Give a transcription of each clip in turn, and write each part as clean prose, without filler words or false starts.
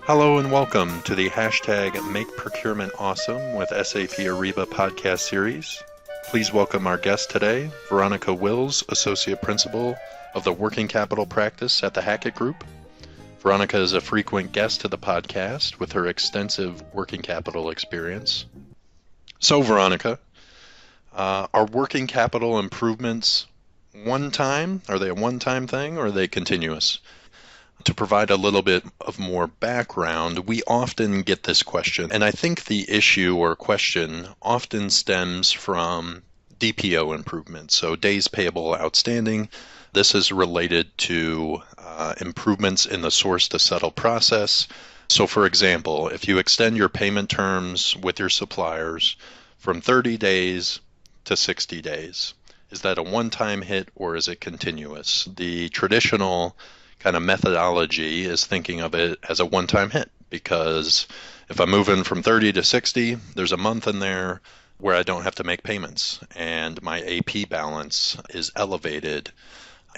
Hello and welcome to the hashtag Make Procurement Awesome with SAP Ariba podcast series. Please welcome our guest today, Veronica Wills, Associate Principal of the Working Capital Practice at the Hackett Group. Veronica is a frequent guest to the podcast with her extensive working capital experience. So Veronica, are working capital improvements one-time? Are they a one-time thing or are they continuous? To provide a little bit of more background, we often get this question, and I think the issue or question often stems from DPO improvements, so days payable outstanding. This is related to improvements in the source to settle process. So for example, if you extend your payment terms with your suppliers from 30 days to 60 days, is that a one-time hit or is it continuous? The traditional kind of methodology is thinking of it as a one-time hit, because if I'm moving from 30 to 60, there's a month in there where I don't have to make payments and my AP balance is elevated,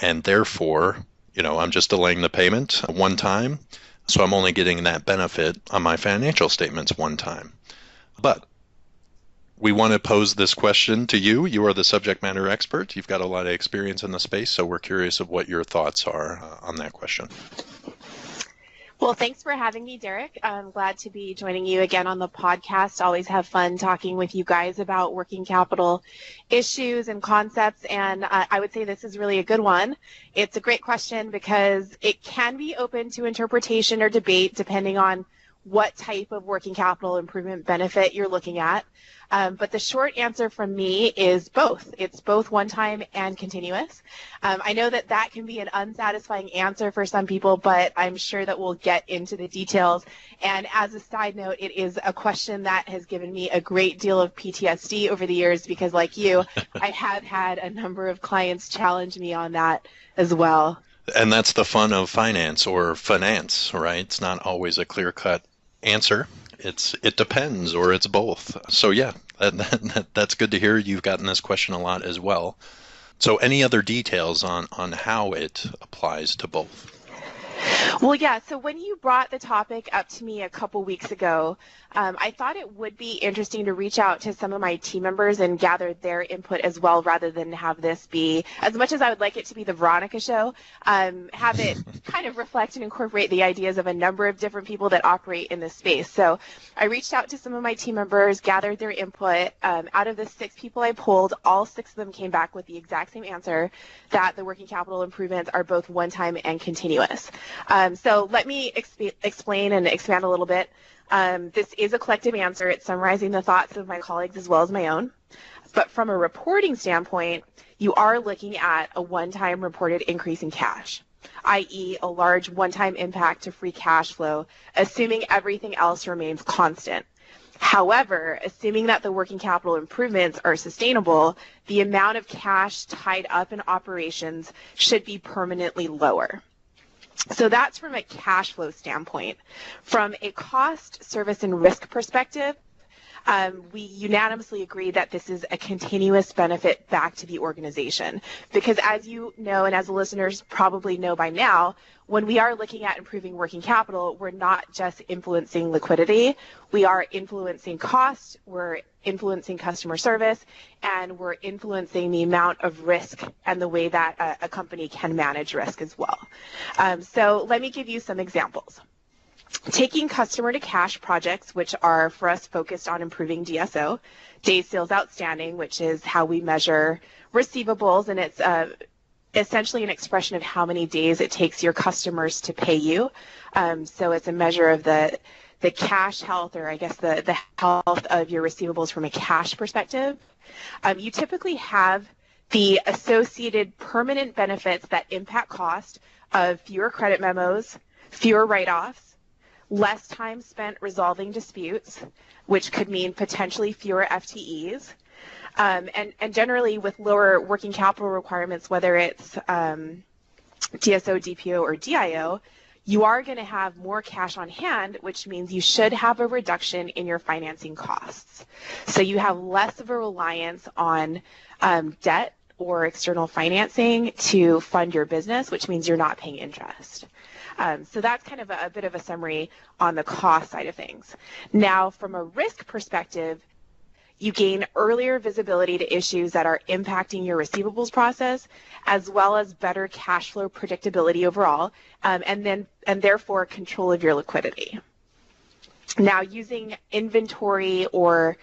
and therefore, I'm just delaying the payment one time, so I'm only getting that benefit on my financial statements one time. But we want to pose this question to you. You are the subject matter expert. You've got a lot of experience in the space, so we're curious of what your thoughts are on that question. Well, thanks for having me, Derek. I'm glad to be joining you again on the podcast. Always have fun talking with you guys about working capital issues and concepts, and I would say this is really a good one. It's a great question because it can be open to interpretation or debate depending on what type of working capital improvement benefit you're looking at. But the short answer from me is both. It's both one-time and continuous. I know that can be an unsatisfying answer for some people, but I'm sure that we'll get into the details. And as a side note, it is a question that has given me a great deal of PTSD over the years because, like you, I have had a number of clients challenge me on that as well. And that's the fun of finance, right? It's not always a clear-cut answer. It depends, or it's both. So yeah, that's good to hear. You've gotten this question a lot as well. So any other details on how it applies to both? Well, yeah, so when you brought the topic up to me a couple weeks ago, I thought it would be interesting to reach out to some of my team members and gather their input as well, rather than have this be, as much as I would like it to be the Veronica show, have it kind of reflect and incorporate the ideas of a number of different people that operate in this space. So I reached out to some of my team members, gathered their input. Out of the 6 people I polled, all 6 of them came back with the exact same answer, that the working capital improvements are both one-time and continuous. So let me explain and expand a little bit. This is a collective answer. It's summarizing the thoughts of my colleagues as well as my own. But from a reporting standpoint, you are looking at a one-time reported increase in cash, i.e. a large one-time impact to free cash flow, assuming everything else remains constant. However, assuming that the working capital improvements are sustainable, the amount of cash tied up in operations should be permanently lower. So that's from a cash flow standpoint. From a cost, service, and risk perspective, we unanimously agree that this is a continuous benefit back to the organization. Because as you know, and as the listeners probably know by now, when we are looking at improving working capital, we're not just influencing liquidity, we are influencing cost, we're influencing customer service, and we're influencing the amount of risk and the way that a company can manage risk as well. So let me give you some examples. Taking customer to cash projects, which are for us focused on improving DSO, days sales outstanding, which is how we measure receivables, and it's essentially an expression of how many days it takes your customers to pay you. So it's a measure of the cash health, or I guess the health of your receivables from a cash perspective. You typically have the associated permanent benefits that impact cost of fewer credit memos, fewer write-offs, less time spent resolving disputes, which could mean potentially fewer FTEs, and generally with lower working capital requirements, whether it's DSO, DPO, or DIO, you are going to have more cash on hand, which means you should have a reduction in your financing costs. So you have less of a reliance on debt or external financing to fund your business, which means you're not paying interest. So that's kind of a bit of a summary on the cost side of things. Now, from a risk perspective, you gain earlier visibility to issues that are impacting your receivables process, as well as better cash flow predictability overall, and therefore control of your liquidity. Now, using inventory or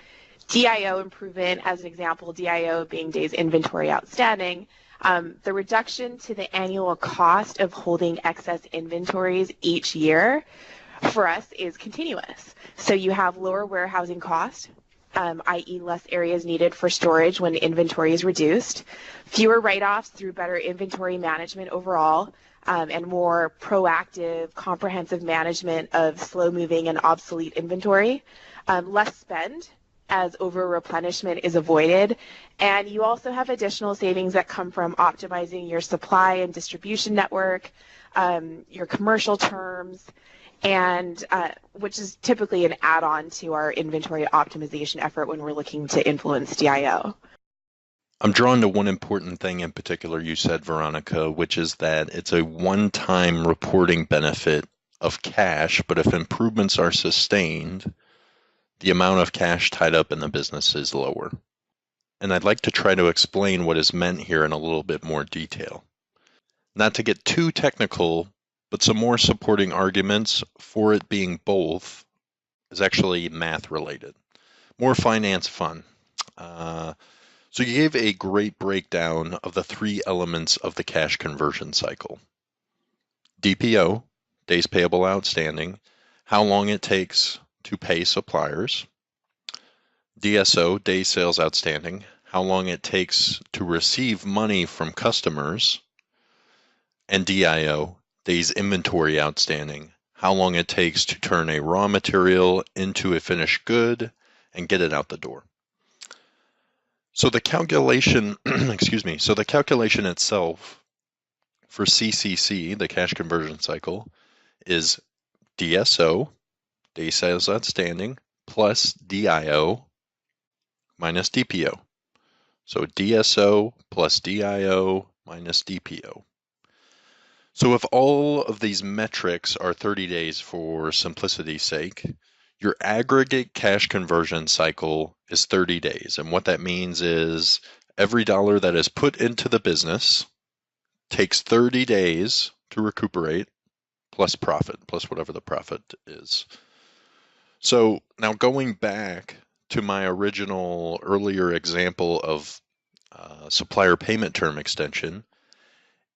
DIO improvement as an example, DIO being days inventory outstanding, the reduction to the annual cost of holding excess inventories each year for us is continuous. So you have lower warehousing cost, i.e. less areas needed for storage when inventory is reduced, fewer write-offs through better inventory management overall, and more proactive, comprehensive management of slow-moving and obsolete inventory, less spend as over-replenishment is avoided, and you also have additional savings that come from optimizing your supply and distribution network, your commercial terms, and which is typically an add-on to our inventory optimization effort when we're looking to influence DIO. I'm drawn to one important thing in particular you said, Veronica, which is that it's a one-time reporting benefit of cash, but if improvements are sustained, the amount of cash tied up in the business is lower. And I'd like to try to explain what is meant here in a little bit more detail. Not to get too technical, but some more supporting arguments for it being both is actually math related. More finance fun. So you gave a great breakdown of the three elements of the cash conversion cycle. DPO, days payable outstanding, how long it takes to pay suppliers. DSO, days sales outstanding, how long it takes to receive money from customers. And DIO, days inventory outstanding, how long it takes to turn a raw material into a finished good and get it out the door. So the calculation, so the calculation itself for CCC, the cash conversion cycle, is DSO, days sales outstanding, plus DIO minus DPO. So DSO plus DIO minus DPO. So if all of these metrics are 30 days for simplicity's sake, your aggregate cash conversion cycle is 30 days. And what that means is every dollar that is put into the business takes 30 days to recuperate, plus profit, plus whatever the profit is. So now going back to my original earlier example of supplier payment term extension,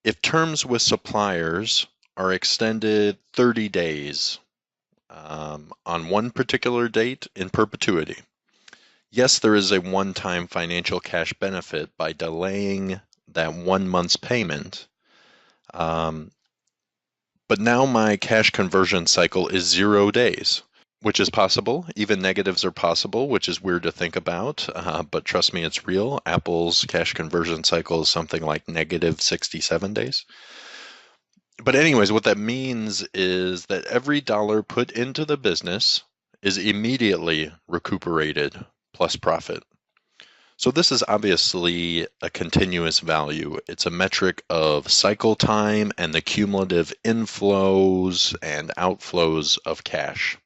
if terms with suppliers are extended 30 days on one particular date in perpetuity, yes, there is a one-time financial cash benefit by delaying that 1 month's payment, but now my cash conversion cycle is 0 days, which is possible. Even negatives are possible, which is weird to think about, but trust me, it's real. Apple's cash conversion cycle is something like negative 67 days. But anyways, what that means is that every dollar put into the business is immediately recuperated plus profit. So this is obviously a continuous value. It's a metric of cycle time and the cumulative inflows and outflows of cash.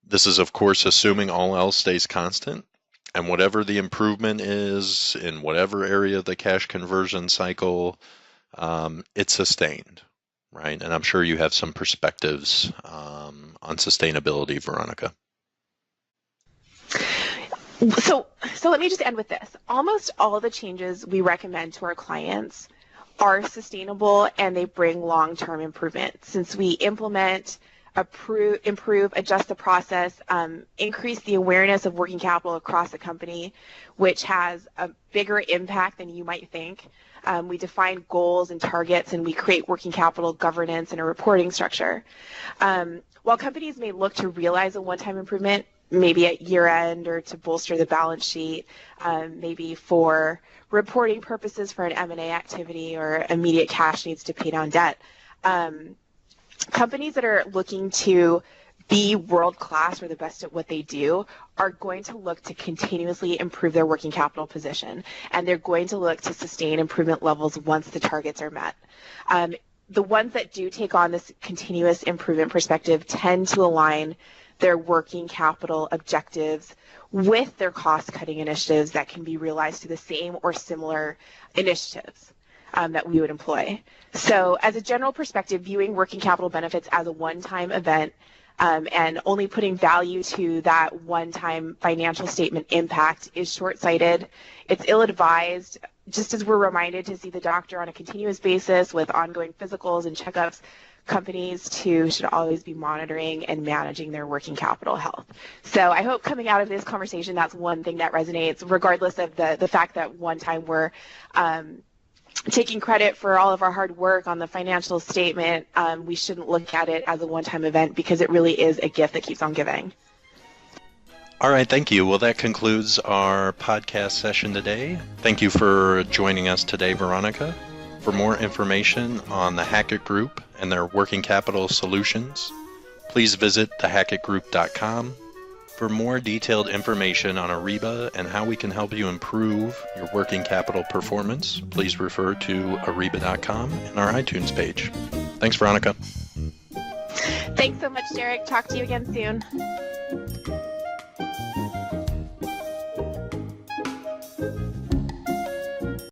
This is, of course, assuming all else stays constant, and whatever the improvement is in whatever area of the cash conversion cycle, it's sustained, right? And I'm sure you have some perspectives on sustainability, Veronica. So let me just end with this. Almost all of the changes we recommend to our clients are sustainable and they bring long-term improvement. Since we implement, improve, adjust the process, increase the awareness of working capital across the company, which has a bigger impact than you might think. We define goals and targets, and we create working capital governance and a reporting structure. While companies may look to realize a one-time improvement, maybe at year-end or to bolster the balance sheet, maybe for reporting purposes for an M&A activity or immediate cash needs to pay down debt, companies that are looking to be world-class or the best at what they do are going to look to continuously improve their working capital position, and they're going to look to sustain improvement levels once the targets are met. the ones that do take on this continuous improvement perspective tend to align their working capital objectives with their cost-cutting initiatives that can be realized through the same or similar initiatives that we would employ. So as a general perspective, viewing working capital benefits as a one-time event and only putting value to that one-time financial statement impact is short-sighted. It's ill-advised. Just as we're reminded to see the doctor on a continuous basis with ongoing physicals and checkups, companies too should always be monitoring and managing their working capital health. So I hope coming out of this conversation, that's one thing that resonates, regardless of the fact that one time we're taking credit for all of our hard work on the financial statement. We shouldn't look at it as a one-time event because it really is a gift that keeps on giving. All right, thank you. Well, that concludes our podcast session today. Thank you for joining us today, Veronica. For more information on the Hackett Group and their working capital solutions, please visit thehackettgroup.com. For more detailed information on Ariba and how we can help you improve your working capital performance, please refer to ariba.com and our iTunes page. Thanks, Veronica. Thanks so much, Derek. Talk to you again soon.